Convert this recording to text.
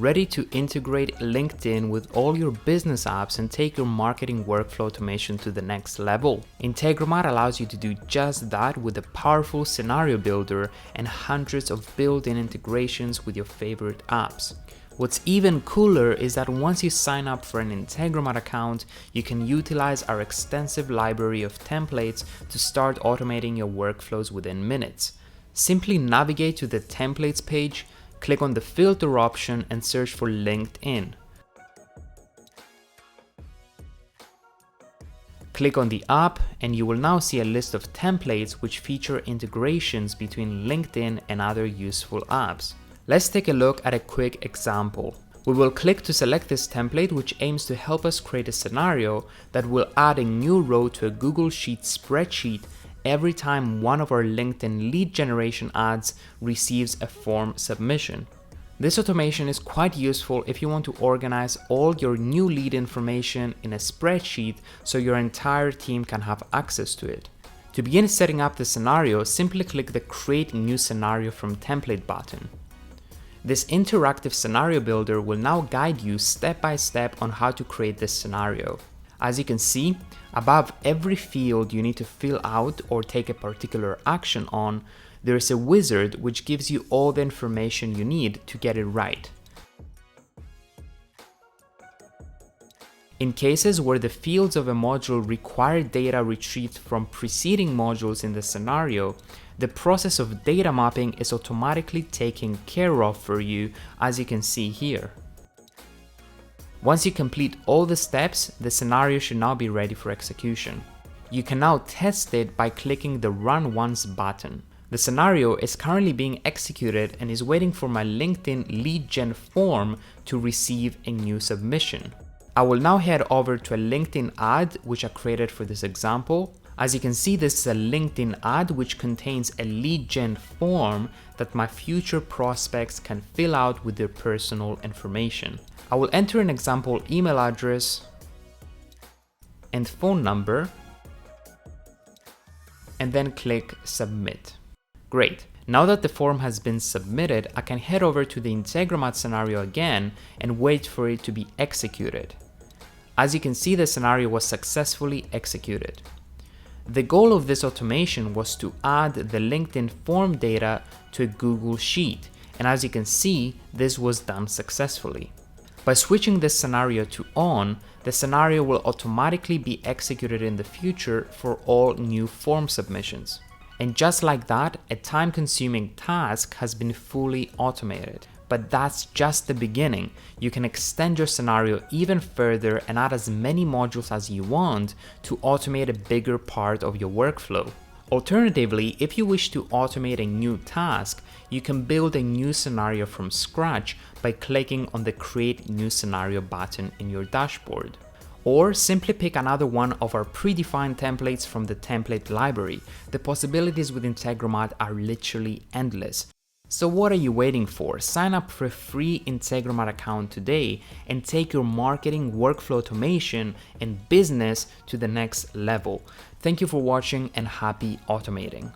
ready to integrate LinkedIn with all your business apps and take your marketing workflow automation to the next level? Integromat allows you to do just that with a powerful scenario builder and hundreds of built-in integrations with your favorite apps. What's even cooler is that once you sign up for an Integromat account, you can utilize our extensive library of templates to start automating your workflows within minutes. Simply navigate to the templates page, click on the filter option and search for LinkedIn. Click on the app and you will now see a list of templates which feature integrations between LinkedIn and other useful apps. Let's take a look at a quick example. We will click to select this template, which aims to help us create a scenario that will add a new row to a Google Sheet spreadsheet every time one of our LinkedIn lead generation ads receives a form submission. This automation is quite useful if you want to organize all your new lead information in a spreadsheet so your entire team can have access to it. To begin setting up the scenario, simply click the Create New Scenario from Template button. This interactive scenario builder will now guide you step by step on how to create this scenario. As you can see, above every field you need to fill out or take a particular action on, there is a wizard which gives you all the information you need to get it right. In cases where the fields of a module require data retrieved from preceding modules in the scenario, the process of data mapping is automatically taken care of for you, as you can see here. Once you complete all the steps, the scenario should now be ready for execution. You can now test it by clicking the Run Once button. The scenario is currently being executed and is waiting for my LinkedIn lead gen form to receive a new submission. I will now head over to a LinkedIn ad which I created for this example. As you can see, this is a LinkedIn ad which contains a lead gen form that my future prospects can fill out with their personal information. I will enter an example email address and phone number and then click Submit. Great. Now that the form has been submitted, I can head over to the Integromat scenario again and wait for it to be executed. As you can see, the scenario was successfully executed. The goal of this automation was to add the LinkedIn form data to a Google Sheet, and as you can see, this was done successfully. By switching this scenario to on, the scenario will automatically be executed in the future for all new form submissions. And just like that, a time-consuming task has been fully automated. But that's just the beginning. You can extend your scenario even further and add as many modules as you want to automate a bigger part of your workflow. Alternatively, if you wish to automate a new task, you can build a new scenario from scratch by clicking on the Create New Scenario button in your dashboard. Or simply pick another one of our predefined templates from the template library. The possibilities with Integromat are literally endless. So what are you waiting for? Sign up for a free Integromat account today and take your marketing, workflow automation, and business to the next level. Thank you for watching and happy automating.